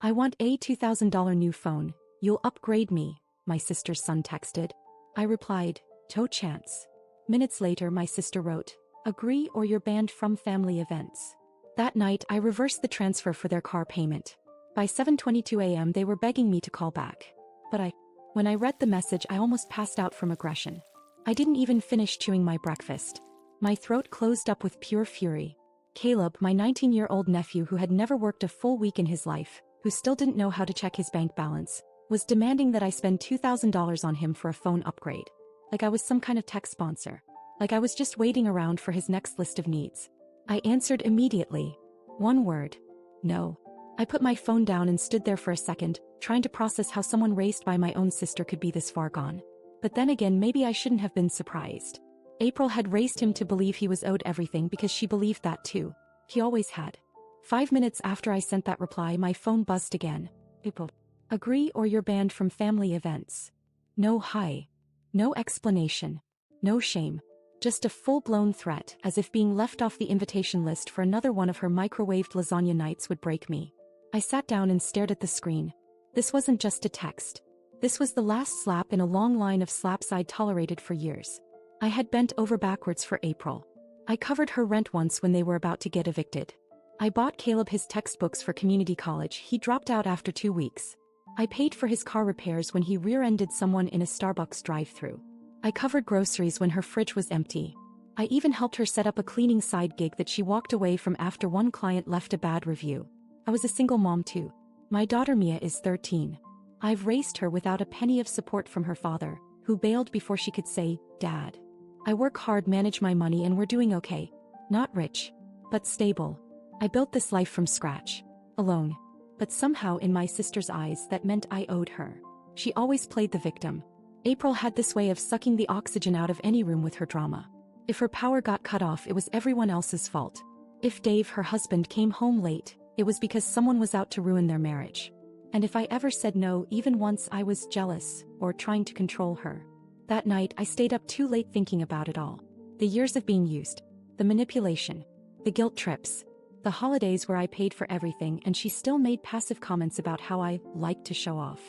I want a $2,000 new phone. You'll upgrade me, my sister's son texted. I replied, "To chance." Minutes later my sister wrote, "Agree or you're banned from family events." That night I reversed the transfer for their car payment. By 7:22 a.m. they were begging me to call back. But when I read the message I almost passed out from aggression. I didn't even finish chewing my breakfast. My throat closed up with pure fury. Caleb, my 19-year-old nephew who had never worked a full week in his life, who still didn't know how to check his bank balance, was demanding that I spend $2,000 on him for a phone upgrade. Like I was some kind of tech sponsor. Like I was just waiting around for his next list of needs. I answered immediately. One word. No. I put my phone down and stood there for a second, trying to process how someone raised by my own sister could be this far gone. But then again, maybe I shouldn't have been surprised. April had raised him to believe he was owed everything because she believed that too. He always had. 5 minutes after I sent that reply, my phone buzzed again. April. Agree or you're banned from family events. No hi. No explanation. No shame. Just a full-blown threat, as if being left off the invitation list for another one of her microwaved lasagna nights would break me. I sat down and stared at the screen. This wasn't just a text. This was the last slap in a long line of slaps I'd tolerated for years. I had bent over backwards for April. I covered her rent once when they were about to get evicted. I bought Caleb his textbooks for community college. He dropped out after 2 weeks. I paid for his car repairs when he rear-ended someone in a Starbucks drive-thru. I covered groceries when her fridge was empty. I even helped her set up a cleaning side gig that she walked away from after one client left a bad review. I was a single mom too. My daughter Mia is 13. I've raised her without a penny of support from her father, who bailed before she could say, "Dad." I work hard, manage my money, and we're doing okay. Not rich, but stable. I built this life from scratch. Alone. But somehow in my sister's eyes that meant I owed her. She always played the victim. April had this way of sucking the oxygen out of any room with her drama. If her power got cut off, it was everyone else's fault. If Dave, her husband, came home late, it was because someone was out to ruin their marriage. And if I ever said no even once, I was jealous or trying to control her. That night I stayed up too late thinking about it all. The years of being used. The manipulation. The guilt trips. The holidays where I paid for everything and she still made passive comments about how I liked to show off.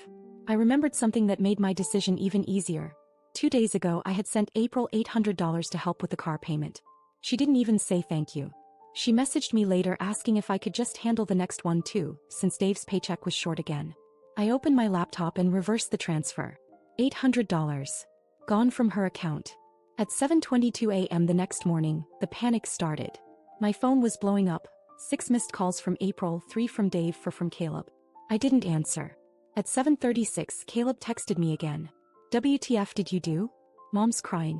I remembered something that made my decision even easier. 2 days ago I had sent April $800 to help with the car payment. She didn't even say thank you. She messaged me later asking if I could just handle the next one too, since Dave's paycheck was short again. I opened my laptop and reversed the transfer. $800. Gone from her account. At 7:22 a.m. the next morning, the panic started. My phone was blowing up. 6 missed calls from April, 3 from Dave, 4 from Caleb. I didn't answer. At 7:36, Caleb texted me again. "WTF did you do? Mom's crying.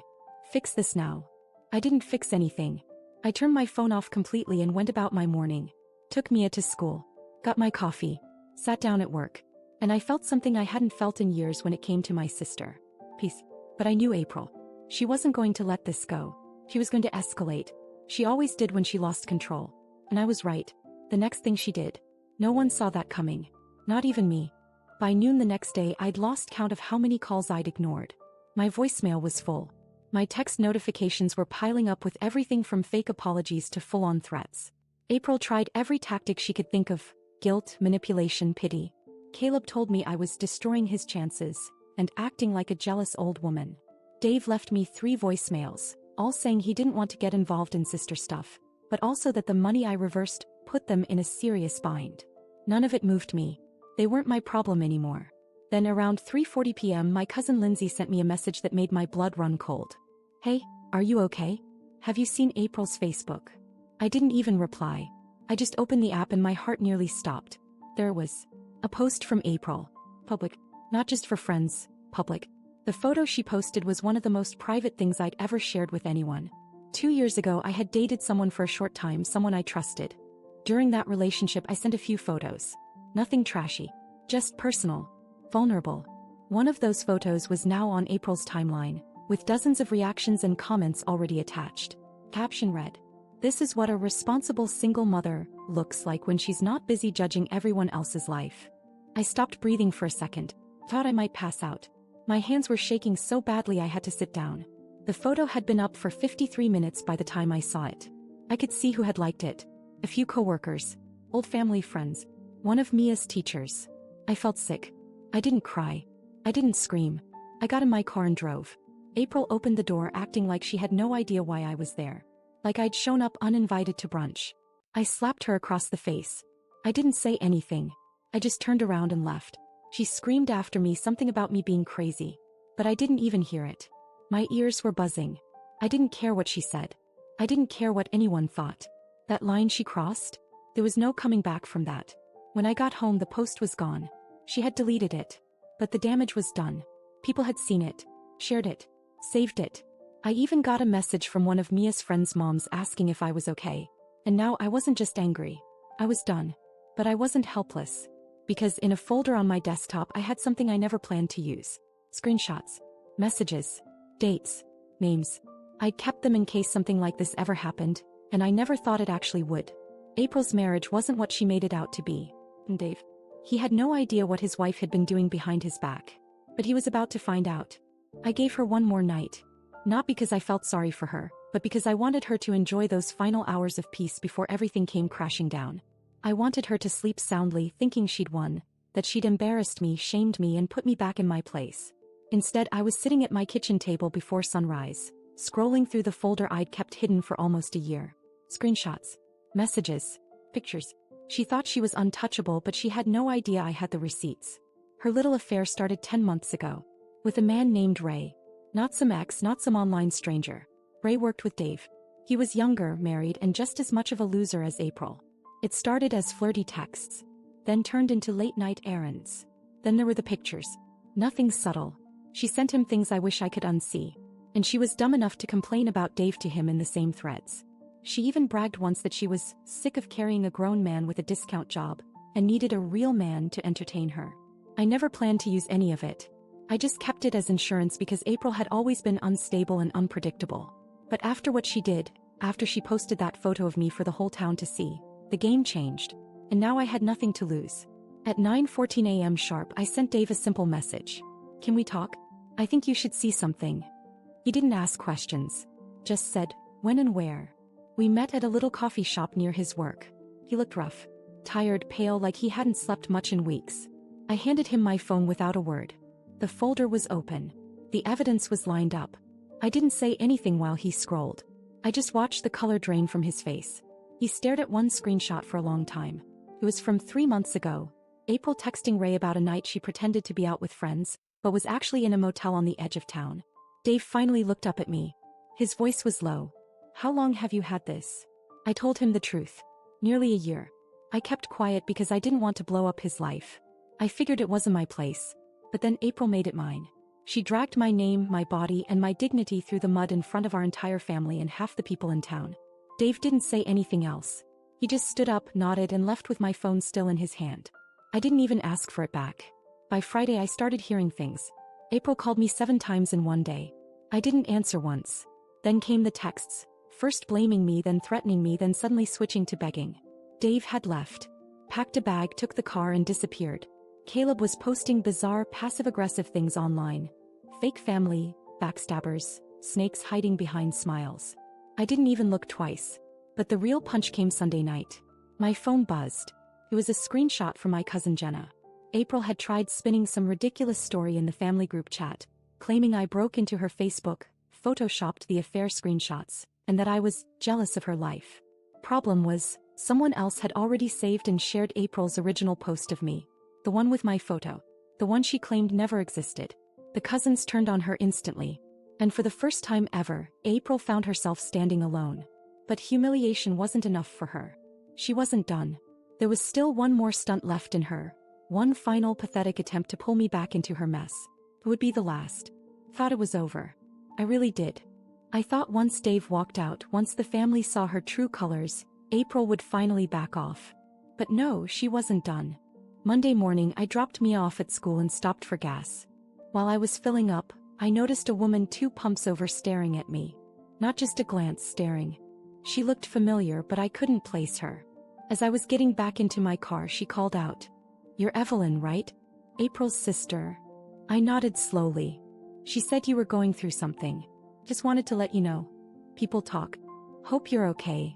Fix this now." I didn't fix anything. I turned my phone off completely and went about my morning. Took Mia to school. Got my coffee. Sat down at work. And I felt something I hadn't felt in years when it came to my sister. Peace. But I knew April. She wasn't going to let this go. She was going to escalate. She always did when she lost control. And I was right. The next thing she did. No one saw that coming. Not even me. By noon the next day I'd lost count of how many calls I'd ignored. My voicemail was full. My text notifications were piling up with everything from fake apologies to full-on threats. April tried every tactic she could think of. Guilt, manipulation, pity. Caleb told me I was destroying his chances and acting like a jealous old woman. Dave left me 3 voicemails, all saying he didn't want to get involved in sister stuff, but also that the money I reversed put them in a serious bind. None of it moved me. They weren't my problem anymore. Then around 3:40 p.m. my cousin Lindsay sent me a message that made my blood run cold. "Hey, are you okay? Have you seen April's Facebook?" I didn't even reply. I just opened the app and my heart nearly stopped. There was a post from April. Public. Not just for friends. Public. The photo she posted was one of the most private things I'd ever shared with anyone. 2 years ago I had dated someone for a short time, someone I trusted. During that relationship I sent a few photos. Nothing trashy. Just personal. Vulnerable. One of those photos was now on April's timeline, with dozens of reactions and comments already attached. Caption read, "This is what a responsible single mother looks like when she's not busy judging everyone else's life." I stopped breathing for a second. Thought I might pass out. My hands were shaking so badly I had to sit down. The photo had been up for 53 minutes by the time I saw it. I could see who had liked it. A few coworkers. Old family friends. One of Mia's teachers. I felt sick. I didn't cry. I didn't scream. I got in my car and drove. April opened the door acting like she had no idea why I was there. Like I'd shown up uninvited to brunch. I slapped her across the face. I didn't say anything. I just turned around and left. She screamed after me something about me being crazy. But I didn't even hear it. My ears were buzzing. I didn't care what she said. I didn't care what anyone thought. That line she crossed? There was no coming back from that. When I got home, the post was gone. She had deleted it. But the damage was done. People had seen it, shared it, saved it. I even got a message from one of Mia's friends' moms asking if I was okay. And now I wasn't just angry. I was done. But I wasn't helpless. Because in a folder on my desktop I had something I never planned to use. Screenshots. Messages. Dates. Names. I'd kept them in case something like this ever happened, and I never thought it actually would. April's marriage wasn't what she made it out to be. And Dave. He had no idea what his wife had been doing behind his back. But he was about to find out. I gave her one more night. Not because I felt sorry for her, but because I wanted her to enjoy those final hours of peace before everything came crashing down. I wanted her to sleep soundly thinking she'd won, that she'd embarrassed me, shamed me, and put me back in my place. Instead, I was sitting at my kitchen table before sunrise, scrolling through the folder I'd kept hidden for almost a year. Screenshots. Messages. Pictures. She thought she was untouchable, but she had no idea I had the receipts. Her little affair started 10 months ago. With a man named Ray. Not some ex, not some online stranger. Ray worked with Dave. He was younger, married, and just as much of a loser as April. It started as flirty texts. Then turned into late-night errands. Then there were the pictures. Nothing subtle. She sent him things I wish I could unsee. And she was dumb enough to complain about Dave to him in the same threads. She even bragged once that she was sick of carrying a grown man with a discount job, and needed a real man to entertain her. I never planned to use any of it. I just kept it as insurance because April had always been unstable and unpredictable. But after what she did, after she posted that photo of me for the whole town to see, the game changed. And now I had nothing to lose. At 9:14 a.m. sharp, I sent Dave a simple message. Can we talk? I think you should see something. He didn't ask questions. Just said, when and where. We met at a little coffee shop near his work. He looked rough. Tired, pale, like he hadn't slept much in weeks. I handed him my phone without a word. The folder was open. The evidence was lined up. I didn't say anything while he scrolled. I just watched the color drain from his face. He stared at one screenshot for a long time. It was from 3 months ago. April texting Ray about a night she pretended to be out with friends, but was actually in a motel on the edge of town. Dave finally looked up at me. His voice was low. How long have you had this? I told him the truth. Nearly a year. I kept quiet because I didn't want to blow up his life. I figured it wasn't my place. But then April made it mine. She dragged my name, my body, and my dignity through the mud in front of our entire family and half the people in town. Dave didn't say anything else. He just stood up, nodded, and left with my phone still in his hand. I didn't even ask for it back. By Friday I started hearing things. April called me 7 times in one day. I didn't answer once. Then came the texts. First blaming me, then threatening me, then suddenly switching to begging. Dave had left. Packed a bag, took the car, and disappeared. Caleb was posting bizarre, passive-aggressive things online. Fake family, backstabbers, snakes hiding behind smiles. I didn't even look twice. But the real punch came Sunday night. My phone buzzed. It was a screenshot from my cousin Jenna. April had tried spinning some ridiculous story in the family group chat, claiming I broke into her Facebook, photoshopped the affair screenshots, and that I was jealous of her life. Problem was, someone else had already saved and shared April's original post of me. The one with my photo. The one she claimed never existed. The cousins turned on her instantly. And for the first time ever, April found herself standing alone. But humiliation wasn't enough for her. She wasn't done. There was still one more stunt left in her. One final pathetic attempt to pull me back into her mess. It would be the last. Thought it was over. I really did. I thought once Dave walked out, once the family saw her true colors, April would finally back off. But no, she wasn't done. Monday morning I dropped Mia off at school and stopped for gas. While I was filling up, I noticed a woman 2 pumps over staring at me. Not just a glance, staring. She looked familiar, but I couldn't place her. As I was getting back into my car, she called out, "You're Evelyn, right? April's sister." I nodded slowly. She said, "You were going through something. Just wanted to let you know. People talk. Hope you're okay."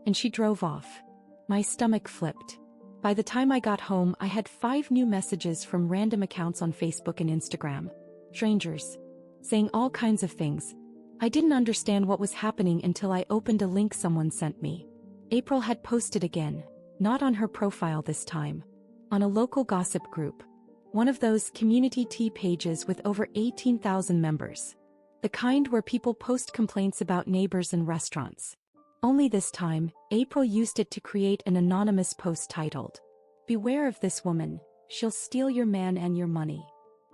And she drove off. My stomach flipped. By the time I got home, I had 5 new messages from random accounts on Facebook and Instagram. Strangers. Saying all kinds of things. I didn't understand what was happening until I opened a link someone sent me. April had posted again. Not on her profile this time. On a local gossip group. One of those community tea pages with over 18,000 members. The kind where people post complaints about neighbors and restaurants. Only this time, April used it to create an anonymous post titled, "Beware of this woman, she'll steal your man and your money."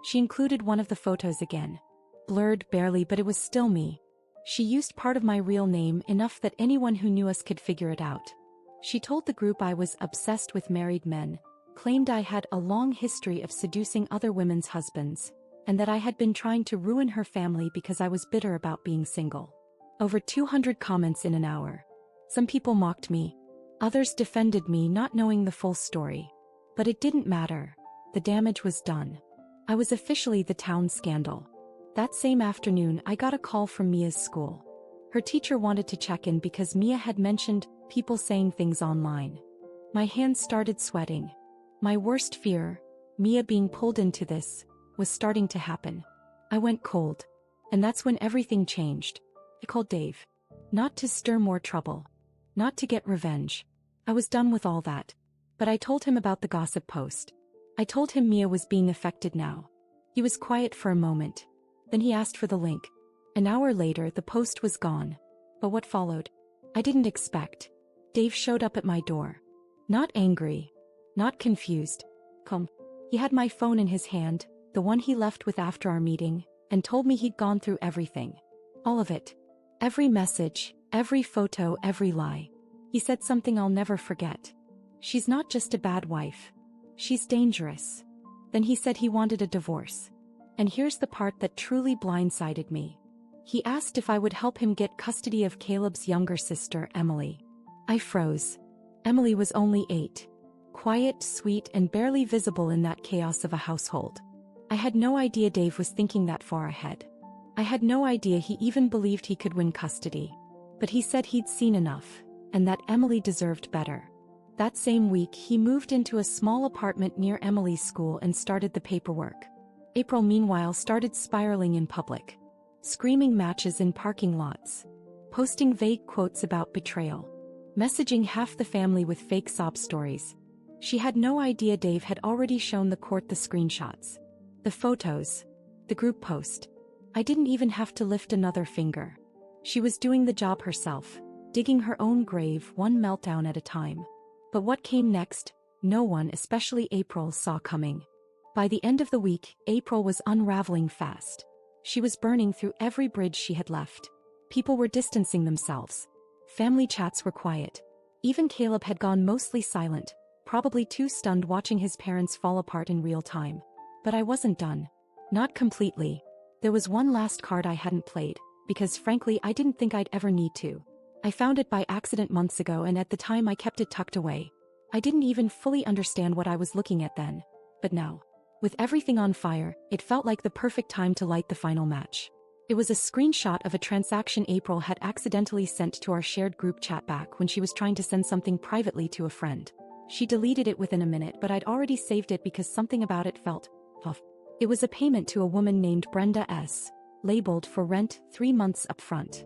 She included one of the photos again. Blurred barely, but it was still me. She used part of my real name, enough that anyone who knew us could figure it out. She told the group I was obsessed with married men, claimed I had a long history of seducing other women's husbands, and that I had been trying to ruin her family because I was bitter about being single. Over 200 comments in an hour. Some people mocked me. Others defended me, not knowing the full story. But it didn't matter. The damage was done. I was officially the town scandal. That same afternoon, I got a call from Mia's school. Her teacher wanted to check in because Mia had mentioned people saying things online. My hands started sweating. My worst fear, Mia being pulled into this, was starting to happen. I went cold. And that's when everything changed. I called Dave. Not to stir more trouble. Not to get revenge. I was done with all that. But I told him about the gossip post. I told him Mia was being affected now. He was quiet for a moment. Then he asked for the link. An hour later, the post was gone. But what followed? I didn't expect. Dave showed up at my door. Not angry. Not confused. Calm. He had my phone in his hand, the one he left with after our meeting, and told me he'd gone through everything. All of it. Every message, every photo, every lie. He said something I'll never forget. "She's not just a bad wife. She's dangerous." Then he said he wanted a divorce. And here's the part that truly blindsided me. He asked if I would help him get custody of Caleb's younger sister, Emily. I froze. Emily was only 8. Quiet, sweet, and barely visible in that chaos of a household. I had no idea Dave was thinking that far ahead. I had no idea he even believed he could win custody. But he said he'd seen enough, and that Emily deserved better. That same week, he moved into a small apartment near Emily's school and started the paperwork. April, meanwhile, started spiraling in public. Screaming matches in parking lots. Posting vague quotes about betrayal. Messaging half the family with fake sob stories. She had no idea Dave had already shown the court the screenshots. The photos. The group post. I didn't even have to lift another finger. She was doing the job herself, digging her own grave one meltdown at a time. But what came next, no one, especially April, saw coming. By the end of the week, April was unraveling fast. She was burning through every bridge she had left. People were distancing themselves. Family chats were quiet. Even Caleb had gone mostly silent, probably too stunned watching his parents fall apart in real time. But I wasn't done. Not completely. There was one last card I hadn't played, because frankly I didn't think I'd ever need to. I found it by accident months ago, and at the time I kept it tucked away. I didn't even fully understand what I was looking at then. But now, with everything on fire, it felt like the perfect time to light the final match. It was a screenshot of a transaction April had accidentally sent to our shared group chat back when she was trying to send something privately to a friend. She deleted it within a minute, but I'd already saved it because something about it felt off. It was a payment to a woman named Brenda S., labeled for rent 3 months up front.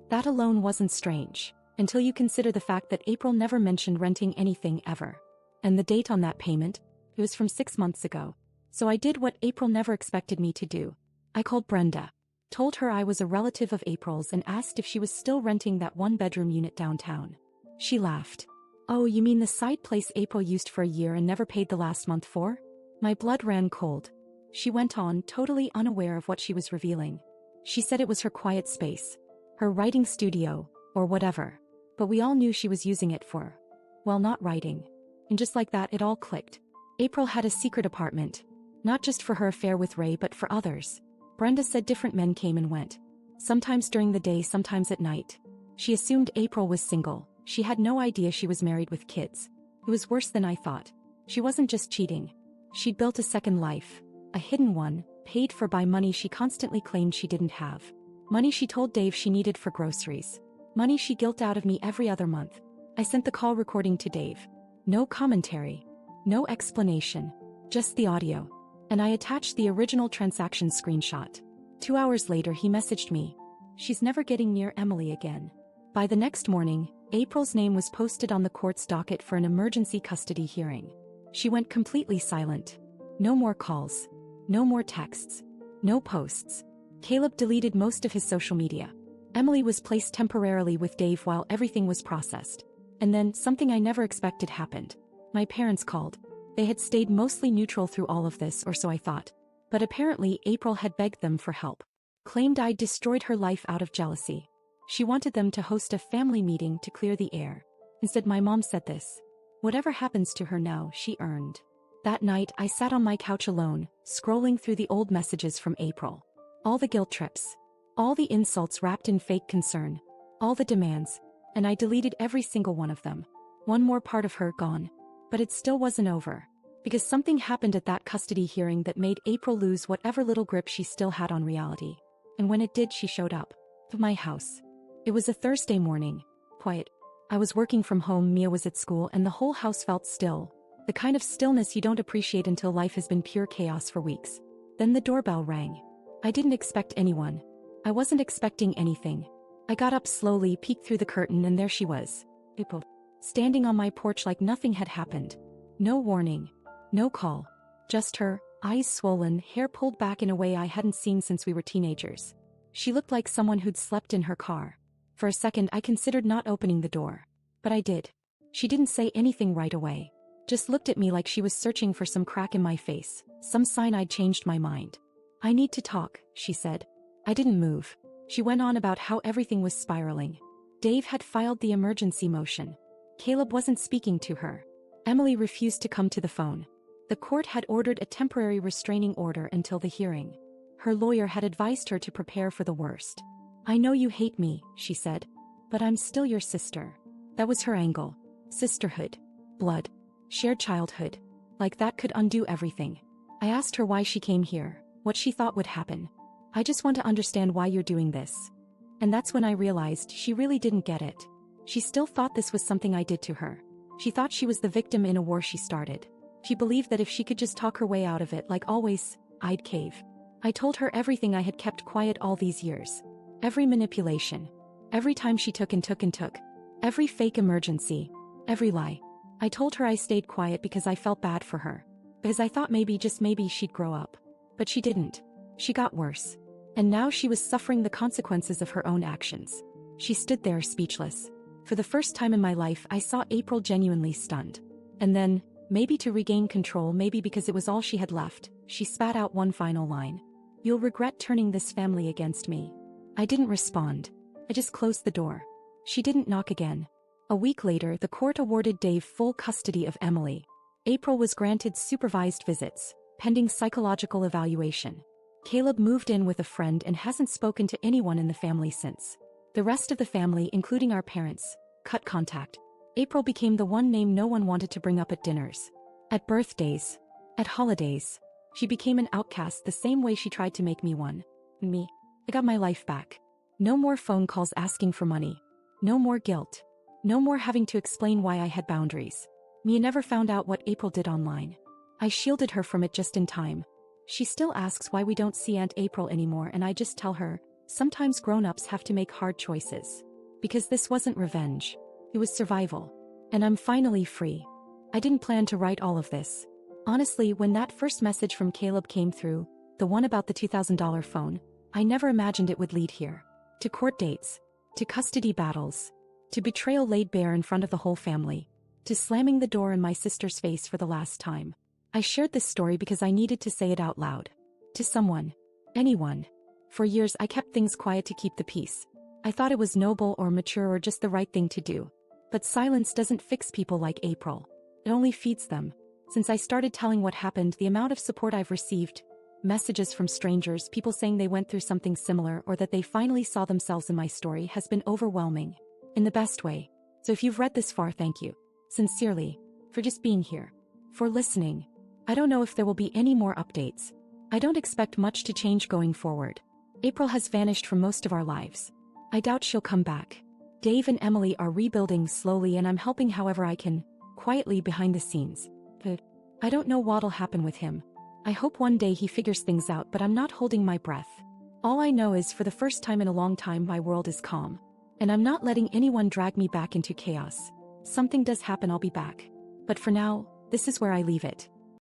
That alone wasn't strange, until you consider the fact that April never mentioned renting anything ever. And the date on that payment? It was from 6 months ago. So I did what April never expected me to do. I called Brenda. Told her I was a relative of April's and asked if she was still renting that 1-bedroom unit downtown. She laughed. "Oh, you mean the side place April used for a year and never paid the last month for?" My blood ran cold. She went on, totally unaware of what she was revealing. She said it was her quiet space. Her writing studio, or whatever. But we all knew she was using it for, well, not writing. And just like that, it all clicked. April had a secret apartment. Not just for her affair with Ray, but for others. Brenda said different men came and went. Sometimes during the day, sometimes at night. She assumed April was single. She had no idea she was married with kids. It was worse than I thought. She wasn't just cheating. She'd built a second life. A hidden one, paid for by money she constantly claimed she didn't have. Money she told Dave she needed for groceries. Money she guilt out of me every other month. I sent the call recording to Dave. No commentary, No explanation. Just the audio. And I attached the original transaction screenshot. 2 hours later he messaged me. She's never getting near Emily again. By the next morning, April's name was posted on the court's docket for an emergency custody hearing. She went completely silent. No more calls. No more texts. No posts. Caleb deleted most of his social media. Emily was placed temporarily with Dave while everything was processed. And then, something I never expected happened. My parents called. They had stayed mostly neutral through all of this, or so I thought. But apparently April had begged them for help. Claimed I'd destroyed her life out of jealousy. She wanted them to host a family meeting to clear the air. Instead, my mom said this. Whatever happens to her now, she earned. That night, I sat on my couch alone, scrolling through the old messages from April. All the guilt trips. All the insults wrapped in fake concern. All the demands. And I deleted every single one of them. One more part of her gone. But it still wasn't over. Because something happened at that custody hearing that made April lose whatever little grip she still had on reality. And when it did, she showed up. To my house. It was a Thursday morning. Quiet. I was working from home, Mia was at school, and the whole house felt still. The kind of stillness you don't appreciate until life has been pure chaos for weeks. Then the doorbell rang. I didn't expect anyone. I wasn't expecting anything. I got up slowly, peeked through the curtain, and there she was. April. Standing on my porch like nothing had happened. No warning. No call. Just her, eyes swollen, hair pulled back in a way I hadn't seen since we were teenagers. She looked like someone who'd slept in her car. For a second I considered not opening the door. But I did. She didn't say anything right away. Just looked at me like she was searching for some crack in my face, some sign I'd changed my mind. I need to talk, she said. I didn't move. She went on about how everything was spiraling. Dave had filed the emergency motion. Caleb wasn't speaking to her. Emily refused to come to the phone. The court had ordered a temporary restraining order until the hearing. Her lawyer had advised her to prepare for the worst. I know you hate me, she said. But I'm still your sister. That was her angle. Sisterhood. Blood. Shared childhood. Like that could undo everything. I asked her why she came here, what she thought would happen. I just want to understand why you're doing this. And that's when I realized she really didn't get it. She still thought this was something I did to her. She thought she was the victim in a war she started. She believed that if she could just talk her way out of it, like always, I'd cave. I told her everything I had kept quiet all these years. Every manipulation. Every time she took and took and took. Every fake emergency. Every lie. I told her I stayed quiet because I felt bad for her. Because I thought maybe, just maybe, she'd grow up. But she didn't. She got worse. And now she was suffering the consequences of her own actions. She stood there speechless. For the first time in my life, I saw April genuinely stunned. And then, maybe to regain control, maybe because it was all she had left, she spat out one final line. You'll regret turning this family against me. I didn't respond. I just closed the door. She didn't knock again. A week later, the court awarded Dave full custody of Emily. April was granted supervised visits, pending psychological evaluation. Caleb moved in with a friend and hasn't spoken to anyone in the family since. The rest of the family, including our parents, cut contact. April became the one name no one wanted to bring up at dinners. At birthdays. At holidays. She became an outcast the same way she tried to make me one. Me. I got my life back. No more phone calls asking for money. No more guilt. No more having to explain why I had boundaries. Mia never found out what April did online. I shielded her from it just in time. She still asks why we don't see Aunt April anymore, and I just tell her, sometimes grown-ups have to make hard choices. Because this wasn't revenge. It was survival. And I'm finally free. I didn't plan to write all of this. Honestly, when that first message from Caleb came through, the one about the $2,000 phone, I never imagined it would lead here. To court dates. To custody battles. To betrayal laid bare in front of the whole family. To slamming the door in my sister's face for the last time. I shared this story because I needed to say it out loud. To someone. Anyone. For years I kept things quiet to keep the peace. I thought it was noble or mature or just the right thing to do. But silence doesn't fix people like April. It only feeds them. Since I started telling what happened, the amount of support I've received, messages from strangers, people saying they went through something similar or that they finally saw themselves in my story, has been overwhelming. In the best way. So if you've read this far, thank you. Sincerely. For just being here. For listening. I don't know if there will be any more updates. I don't expect much to change going forward. April has vanished from most of our lives. I doubt she'll come back. Dave and Emily are rebuilding slowly and I'm helping however I can, quietly behind the scenes. But I don't know what'll happen with him. I hope one day he figures things out, but I'm not holding my breath. All I know is for the first time in a long time my world is calm. And I'm not letting anyone drag me back into chaos. Something does happen, I'll be back. But for now, this is where I leave it.